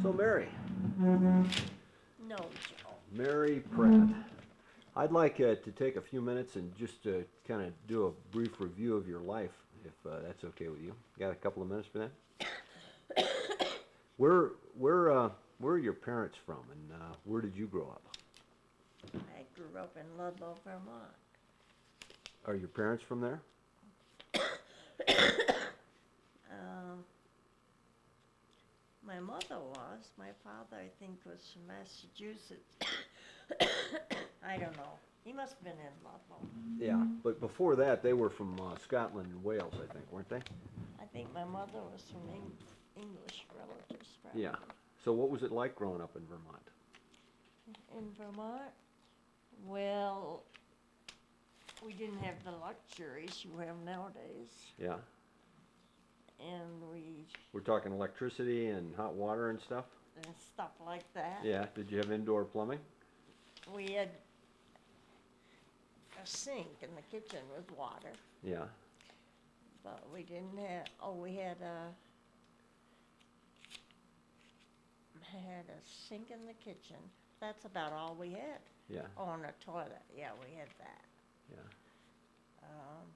So Mary, No, Joe. Mary Pratt, I'd like to take a few minutes and just kind of do a brief review of your life, if that's okay with you. Got a couple of minutes for that? Where, where, where are your parents from, and where did you grow up? I grew up in Ludlow, Vermont. Are your parents from there? Um, my mother was. My father, I think, was from Massachusetts. I don't know. He must have been in Ludlow. Yeah, but before that, they were from Scotland and Wales, I think, weren't they? I think my mother was from English relatives, probably. Yeah. So what was it like growing up in Vermont? In Vermont? Well, we didn't have the luxuries you have nowadays. Yeah. And We're talking electricity and hot water and stuff? and stuff like that. Yeah. Did you have indoor plumbing? We had a sink in the kitchen with water, Yeah. but we didn't have, we had a sink in the kitchen. That's about all we had. Yeah. Oh, and a toilet. Yeah, we had that. Yeah. Um,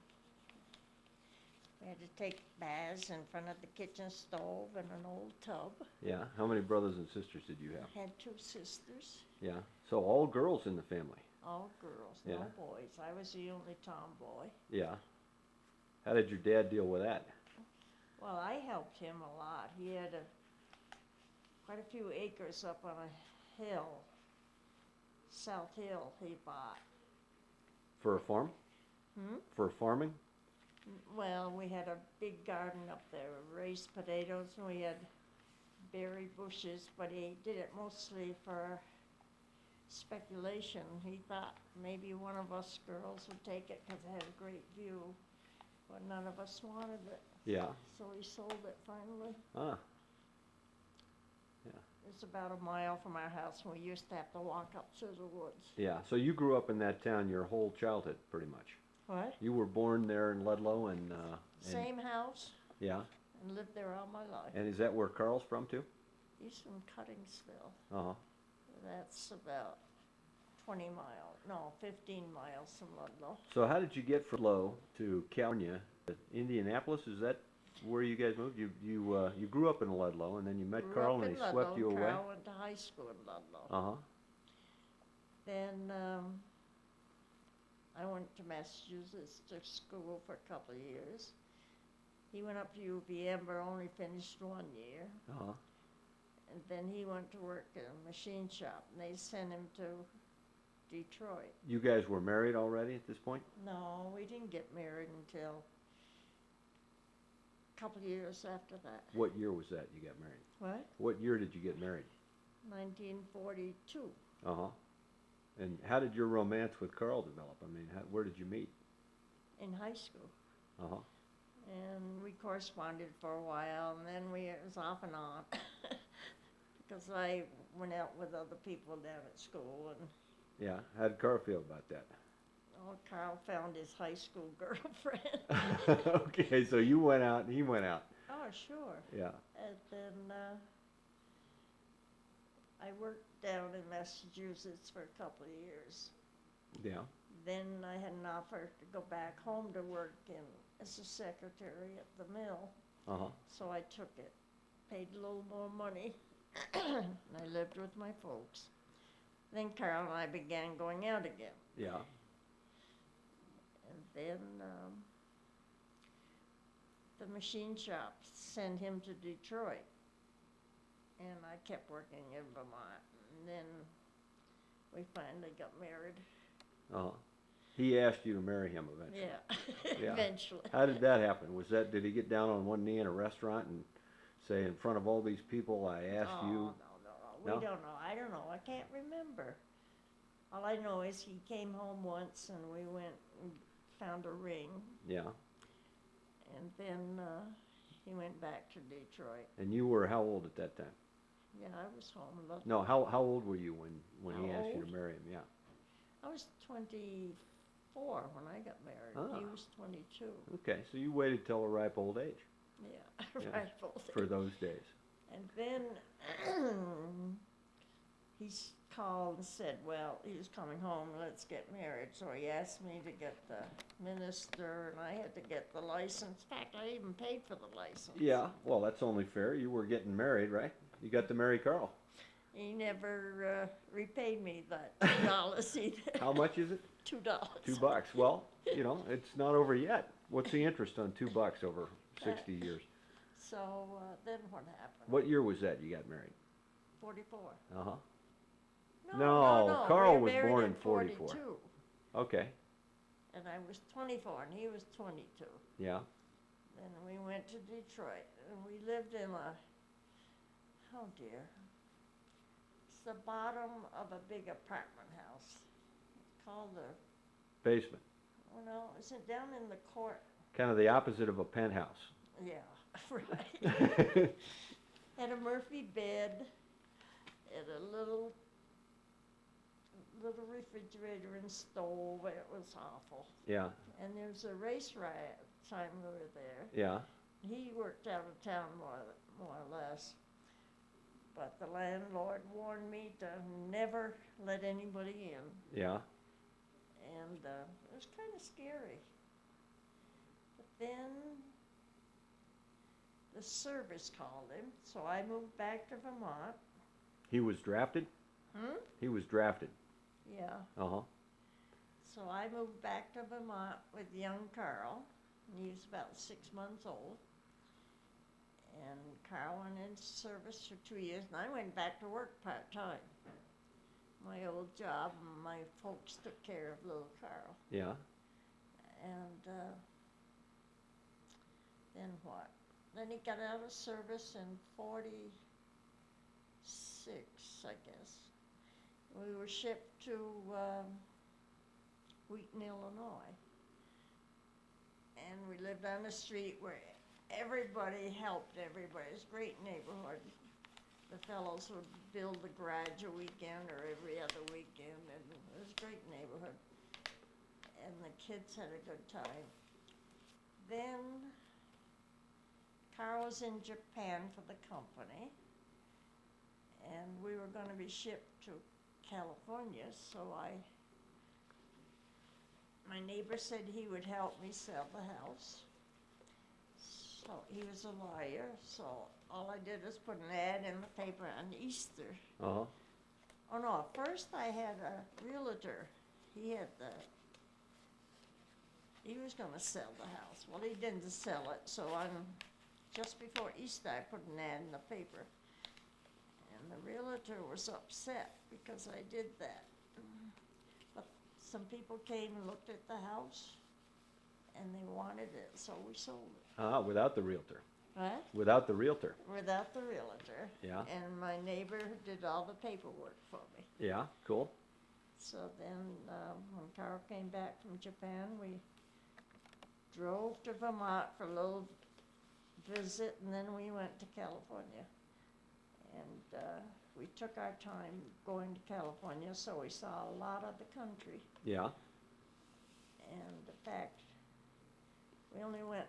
we had to take baths in front of the kitchen stove in an old tub. Yeah. How many brothers and sisters did you have? I had two sisters, Yeah. So all girls in the family? all girls, Yeah. no boys. I was the only tomboy. Yeah. How did your dad deal with that? Well, I helped him a lot. He had quite a few acres up on a hill, South Hill, he bought. For a farm? For farming? Well, we had a big garden up there, we raised potatoes, and we had berry bushes, but he did it mostly for speculation. He thought maybe one of us girls would take it because it had a great view, but none of us wanted it. Yeah. So he sold it finally. Ah. It's about a mile from our house, and we used to have to walk up through the woods. Yeah. So you grew up in that town your whole childhood, pretty much. What? You were born there in Ludlow and Same house, yeah. and lived there all my life. And is that where Carl's from too? He's from Cuttingsville. Uh-huh. That's about 15 miles from Ludlow. So how did you get from Ludlow to California, Indianapolis? Is that where you guys moved? You grew up in Ludlow, and then you met Grew Carl, up and in he swept Ludlow. you away. Carl went to high school in Ludlow. Uh-huh. Then I went to Massachusetts to school for a couple of years. He went up to UVM, but only finished 1 year. Uh-huh. And then he went to work in a machine shop, and they sent him to Detroit. You guys were married already at this point? No, we didn't get married until a couple of years after that. What year was that you got married? What? What year did you get married? 1942. Uh-huh. And how did your romance with Carl develop? I mean, where did you meet? In high school. Uh-huh. And we corresponded for a while, and then it was off and on. Because I went out with other people down at school, and Yeah. How did Carl feel about that? Carl found his high school girlfriend. Okay, so you went out and he went out. Oh, sure. Yeah. And then I worked down in Massachusetts for a couple of years. Yeah. Then I had an offer to go back home to work as a secretary at the mill. Uh-huh. So I took it, paid a little more money, and I lived with my folks. Then Carl and I began going out again. Yeah. And then the machine shop sent him to Detroit. And I kept working in Vermont. And then we finally got married. Uh-huh. He asked you to marry him eventually. Yeah, Yeah. eventually. How did that happen? Did he get down on one knee in a restaurant and say, in front of all these people, I asked you? No. We No? don't know. I don't know. I can't remember. All I know is he came home once and we went and found a ring. Yeah. And then he went back to Detroit. And you were how old at that time? Yeah, I was home. No, how old were you when he How asked you old? to marry him? Yeah. I was 24 when I got married. Ah. He was 22. Okay, so you waited till a ripe old age Yeah, Yeah. right. Both. for those days. And then called and said, well, he was coming home, let's get married. So he asked me to get the minister, and I had to get the license. In fact, I even paid for the license. Yeah, well, that's only fair. You were getting married, right? You got to marry Carl. He never repaid me that $2 either. How much is it? $2. $2. Well, you know, it's not over yet. What's the interest on $2 over 60 years? So then what happened? What year was that you got married? 44. Uh-huh. No, Carl we were was married born in in 44. 42. Okay, And I was 24 and he was 22. yeah, Then we went to Detroit and we lived in oh dear, it's the bottom of a big apartment house. It's called basement. oh no, isn't down in the court? Kind of the opposite of a penthouse. Yeah, right. Had a Murphy bed, and a little refrigerator and stove. It was awful. Yeah, And there was a race riot time we were there. yeah, He worked out of town more or less. But the landlord warned me to never let anybody in. yeah, And it was kind of scary. But then the service called him, so I moved back to Vermont. he was drafted? Hmm? He was drafted. Yeah. Uh-huh, So I moved back to Vermont with young Carl. And he was about 6 months old. And Carl went into service for 2 years, and I went back to work part-time. My old job, and my folks took care of little Carl. yeah, And then what? Then he got out of service in 46, I guess. We were shipped to Wheaton, Illinois. And we lived on a street where everybody helped everybody. It was a great neighborhood. The fellows would build the garage a weekend or every other weekend, and it was a great neighborhood. And the kids had a good time. Then Carl was in Japan for the company, and we were going to be shipped to California, so my neighbor said he would help me sell the house. So he was a lawyer, so all I did was put an ad in the paper on Easter. uh-huh, Oh no, first I had a realtor. He was gonna sell the house. Well, he didn't sell it, so just before Easter I put an ad in the paper. And the realtor was upset because I did that. But some people came and looked at the house and they wanted it, so we sold it. without the realtor. What? Without the realtor. Without the realtor. Yeah. And my neighbor did all the paperwork for me. Yeah, cool. So then, when Carl came back from Japan, we drove to Vermont for a little visit, and then we went to California. And we took our time going to California, so we saw a lot of the country. Yeah, And in fact, we only went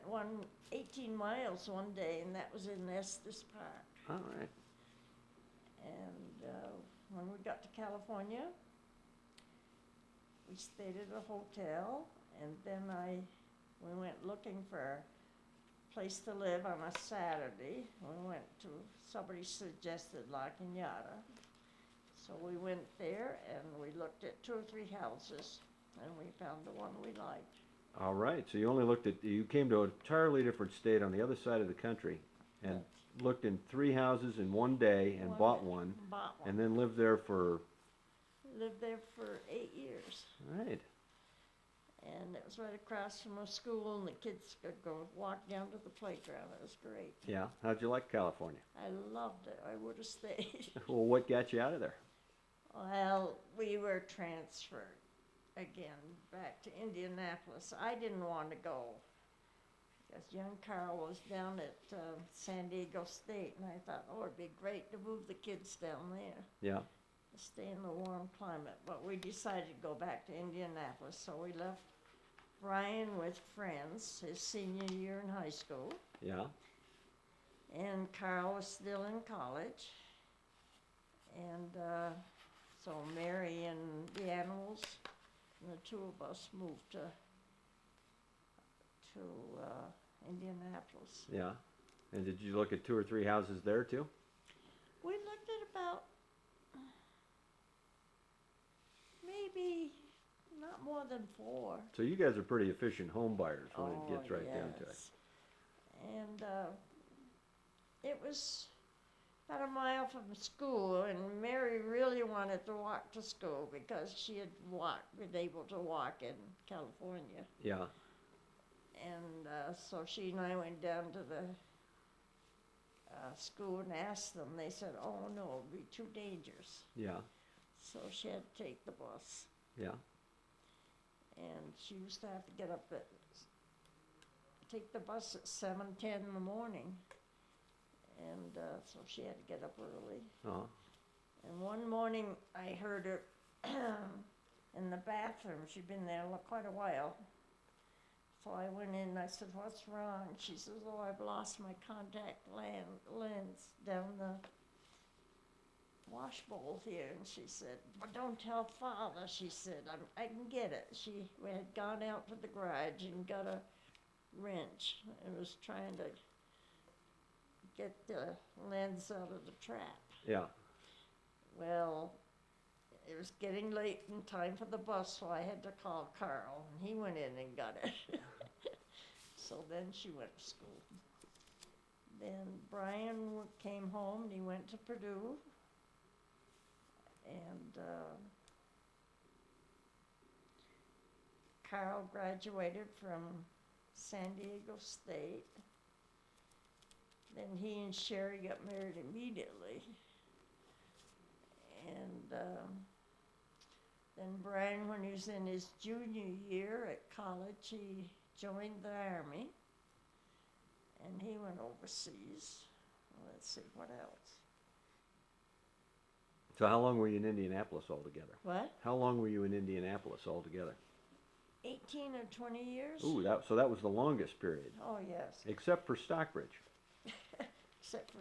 18 miles one day, and that was in Estes Park. all right. And when we got to California, we stayed at a hotel, and then we went looking for a place to live on a Saturday. We went to, somebody suggested La Cañada. So we went there, and we looked at 2 or 3 houses, and we found the one we liked. All right, so you came to an entirely different state on the other side of the country and looked in 3 houses in one day and bought one. Bought one. And then lived there for, Lived there for 8 years. right, And it was right across from a school, and the kids could go walk down to the playground. It was great. yeah. How'd you like California? I loved it. I would have stayed. Well, what got you out of there? Well, we were transferred again back to Indianapolis. I didn't want to go because young Carl was down at San Diego State, and I thought, oh, it'd be great to move the kids down there. Yeah, To stay in the warm climate, but we decided to go back to Indianapolis, so we left Brian with friends his senior year in high school, yeah, And Carl was still in college. And so Mary and the animals and the two of us moved to Indianapolis. Yeah. And did you look at 2 or 3 houses there too? We looked at about maybe not more than 4. So you guys are pretty efficient home buyers when it gets right down to it. Yes. And it was about a mile from school, and Mary really wanted to walk to school because she had been able to walk in California. Yeah. And so she and I went down to the school and asked them. They said, "Oh no, it'd be too dangerous." Yeah. So she had to take the bus. Yeah. And she used to have to take the bus at 7:10 in the morning. And so she had to get up early. Uh-huh. And one morning I heard her in the bathroom. She'd been there quite a while. So I went in and I said, "What's wrong?" She says, "Oh, I've lost my contact lens down the wash bowl here." And she said, "Well, don't tell Father." She said, I can get it." We had gone out to the garage and got a wrench and was trying to get the lens out of the trap. Yeah. Well, it was getting late in time for the bus, so I had to call Carl, and he went in and got it. So then she went to school. Then Brian came home, and he went to Purdue, and Carl graduated from San Diego State. Then he and Sherry got married immediately. And then Brian, when he was in his junior year at college, he joined the Army. And he went overseas. Let's see, what else? So how long were you in Indianapolis altogether? What? How long were you in Indianapolis altogether? 18 or 20 years. Ooh, so that was the longest period. Oh, yes. Except for Stockbridge. Except for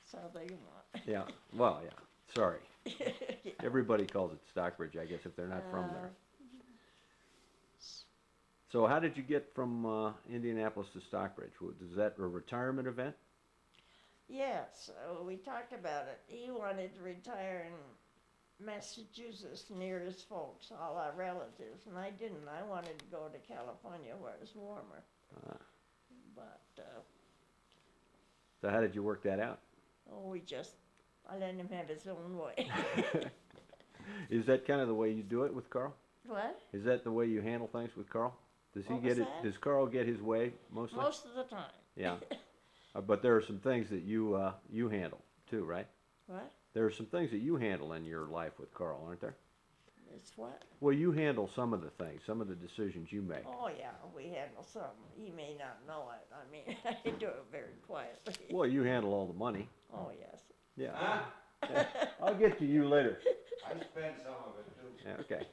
South Yuma. Yeah. Well, yeah. Sorry. Yeah. Everybody calls it Stockbridge, I guess, if they're not from there. s- So how did you get from Indianapolis to Stockbridge? Was that a retirement event? Yes, we talked about it. He wanted to retire in Massachusetts near his folks, all our relatives, and I didn't. I wanted to go to California where it was warmer. But, So how did you work that out? I let him have his own way. Is that kind of the way you do it with Carl? What? Is that the way you handle things with Carl? Does he What get was it? that? Does Carl get his way mostly? Most of the time. Yeah. But there are some things that you handle too, right? What? There are some things that you handle in your life with Carl, aren't there? It's what? Well, you handle some of the things, some of the decisions you make. Oh, yeah, we handle some. He may not know it. I mean, I do it very quietly. Well, you handle all the money. Oh, yes. Yeah. Huh? Yeah. I'll get to you later. I spent some of it too. Yeah, okay.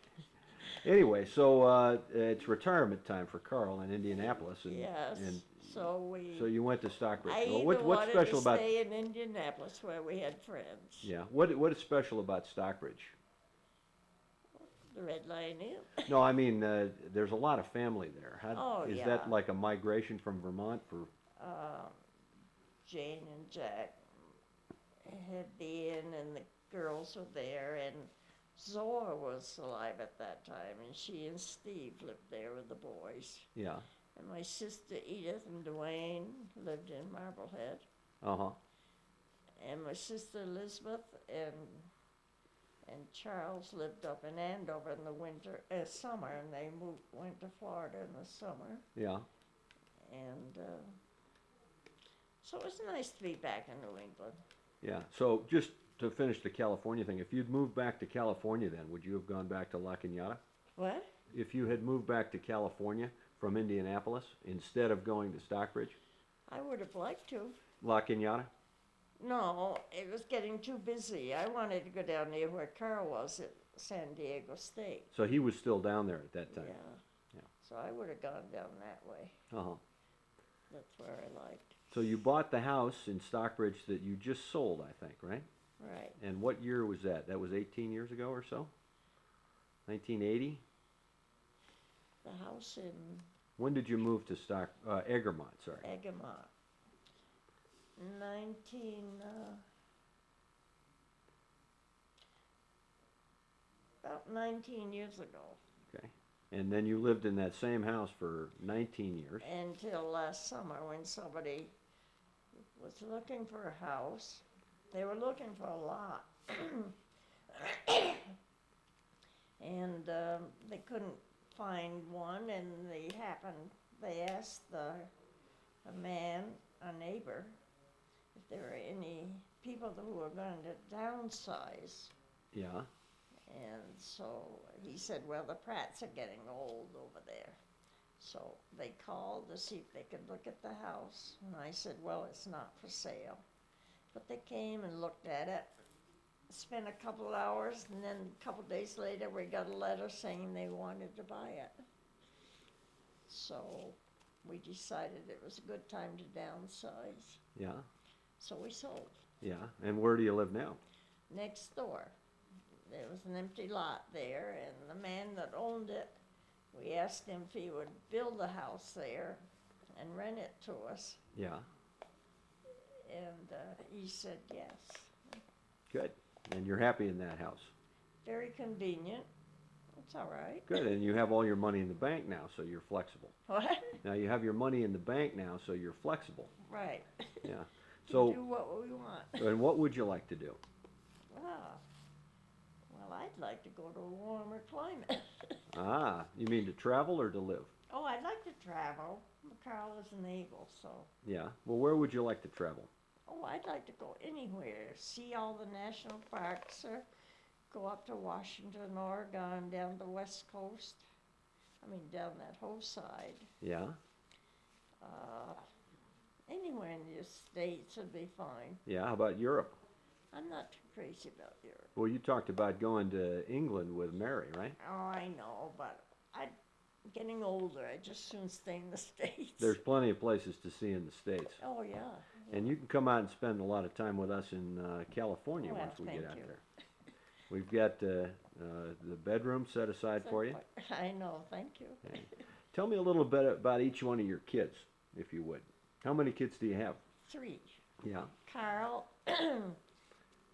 Anyway, so it's retirement time for Carl in Indianapolis, and Yes. and So so you went to Stockbridge. I Well, even what's wanted special to about? stay in Indianapolis where we had friends. Yeah. What is special about Stockbridge? The Red Lion Inn. No, I mean there's a lot of family there. Oh, is yeah. that like a migration from Vermont for? Jane and Jack had the inn, and the girls were there, and Zora was alive at that time, and she and Steve lived there with the boys. Yeah. And my sister Edith and Dwayne lived in Marblehead, Uh-huh. and my sister Elizabeth and Charles lived up in Andover in the summer, and they went to Florida in the summer. Yeah. And so it was nice to be back in New England. Yeah. So just to finish the California thing, if you'd moved back to California then, would you have gone back to La Cañada? What? If you had moved back to California from Indianapolis instead of going to Stockbridge, I would have liked to. La Cañada? No, it was getting too busy. I wanted to go down there where Carl was at San Diego State. So he was still down there at that time. Yeah. Yeah. So I would have gone down that way. Uh-huh. That's where I liked. So you bought the house in Stockbridge that you just sold, I think, right? Right. And what year was that? That was 18 years ago or so? 1980? The house in When did you move to Egremont, sorry? Egremont. 19 years ago. Okay. And then you lived in that same house for 19 years. Until last summer when somebody was looking for a house. They were looking for a lot. And they couldn't find one, and they asked a man, a neighbor, if there were any people who were going to downsize. Yeah. And so he said, well, the Pratts are getting old over there. So they called to see if they could look at the house. And I said, well, it's not for sale. But they came and looked at it, spent a couple hours, and then a couple days later we got a letter saying they wanted to buy it. So we decided it was a good time to downsize. Yeah. So we sold. Yeah. And where do you live now? Next door. There was an empty lot there, and the man that owned it, we asked him if he would build a house there and rent it to us, Yeah. and he said yes. Good. And you're happy in that house? Very convenient. It's all right. Good. And you have all your money in the bank now, so you're flexible. What? Now you have your money in the bank now, so you're flexible. Right. Yeah. Do So, what we want. and what would you like to do? Well, I'd like to go to a warmer climate. Ah, you mean to travel or to live? Oh, I'd like to travel. Carl isn't able, so. Yeah. Well, where would you like to travel? Oh, I'd like to go anywhere, see all the national parks, or go up to Washington, Oregon, down the West Coast. I mean, down that whole side. Yeah. Anywhere in the States would be fine. Yeah. How about Europe? I'm not too crazy about Europe. Well, you talked about going to England with Mary, right? Oh, I know, but I'm getting older. I just soon stay in the States. There's plenty of places to see in the States. Oh, yeah. And you can come out and spend a lot of time with us in California Well, once we get thank out you. there. We've got the bedroom set aside for you. I know, thank you. Okay. Tell me a little bit about each one of your kids, if you would. How many kids do you have? 3. Yeah. Carl,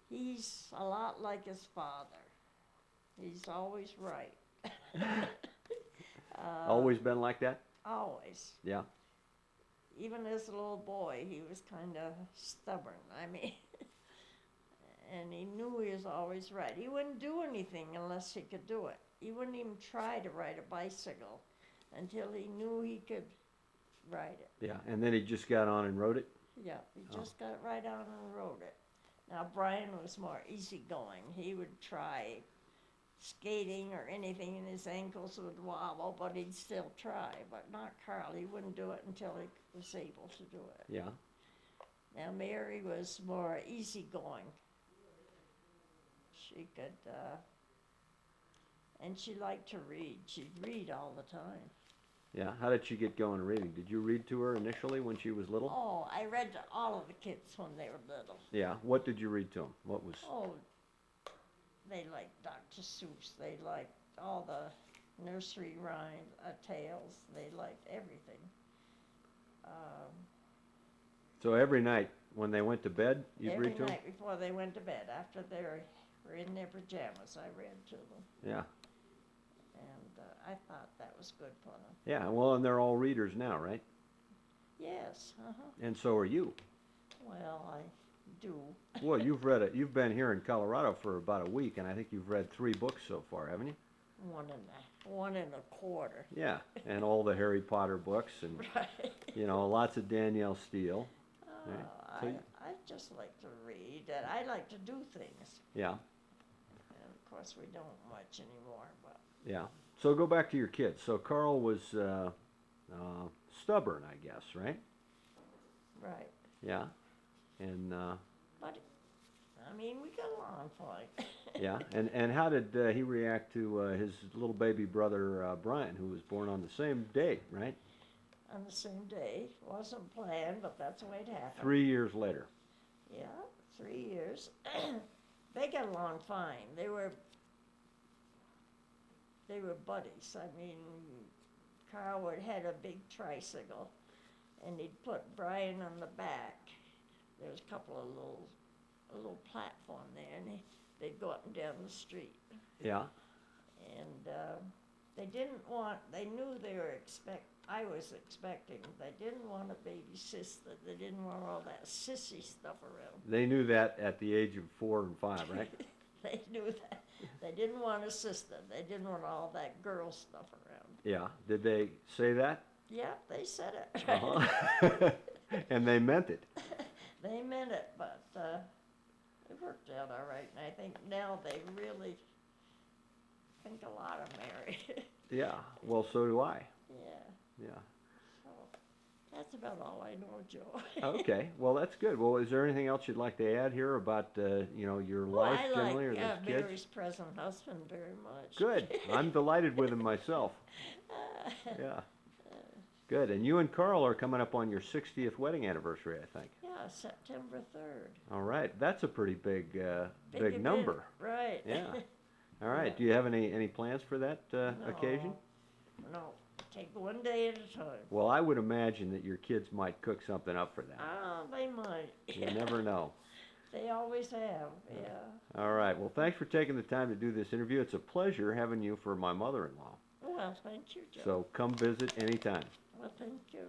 he's a lot like his father. He's always right. Always been like that? Always. Yeah. Even as a little boy, he was kind of stubborn. I mean, and he knew he was always right. He wouldn't do anything unless he could do it. He wouldn't even try to ride a bicycle until he knew he could ride it. Yeah. And then he just got on and rode it? Yeah, he just got right on and rode it. Now, Brian was more easygoing. He would try skating or anything, and his ankles would wobble, but he'd still try. But not Carl. He wouldn't do it until he was able to do it. Yeah. Now, Mary was more easygoing. She could, and she liked to read. She'd read all the time. Yeah. How did she get going reading? Did you read to her initially when she was little? Oh, I read to all of the kids when they were little. Yeah. What did you read to them? What was? Oh, they liked Dr. Seuss. They liked all the nursery rhymes, tales. They liked everything. So every night when they went to bed, you'd Every read to them? night before they went to bed, after they were in their pajamas, I read to them. Yeah. And I thought that was good for them. Yeah. Well, and they're all readers now, right? Yes, And so are you. Well, I do. Well, you've read it. You've been here in Colorado for about a week, and I think you've read 3 books so far, haven't you? One and a quarter. Yeah, and all the Harry Potter books, and Right. you know, lots of Danielle Steele. Oh, Right. So I just like to read, and I like to do things. yeah, And of course, we don't much anymore, but yeah. So go back to your kids. So Carl was stubborn, I guess, right? right. Yeah, and But I mean, we got along fine. yeah, and how did he react to his little baby brother Brian, who was born on the same day, right? on the same day. Wasn't planned, but that's the way it happened. 3 years later. Yeah, 3 years. They got along fine. They were buddies. I mean, Carl had a big tricycle, and he'd put Brian on the back. There was a couple of a little platform there, and they'd go up and down the street. Yeah. And they knew I was expecting, they didn't want a baby sister. They didn't want all that sissy stuff around. They knew that at the age of 4 and 5, right? They knew that. They didn't want a sister. They didn't want all that girl stuff around. Yeah. Did they say that? Yeah, they said it. Uh-huh. And they meant it. They meant it, but it worked out all right. And I think now they really think a lot of Mary. Yeah. Well, so do I. Yeah. Yeah. So that's about all I know, Joe. Okay. Well, that's good. Well, is there anything else you'd like to add here about your life I generally, or like the kids? Mary's present husband very much. Good. I'm delighted with him myself. Yeah. Good. And you and Carl are coming up on your 60th wedding anniversary, I think. Yeah, September 3rd. All right. That's a pretty big event, number. Right. Yeah. All right. Do you have any plans for that occasion? No, take one day at a time. Well, I would imagine that your kids might cook something up for that. They might. You never know. They always have, yeah. All right. Well, thanks for taking the time to do this interview. It's a pleasure having you for my mother-in-law. Well, thank you, Joe. So come visit anytime. Well, thank you.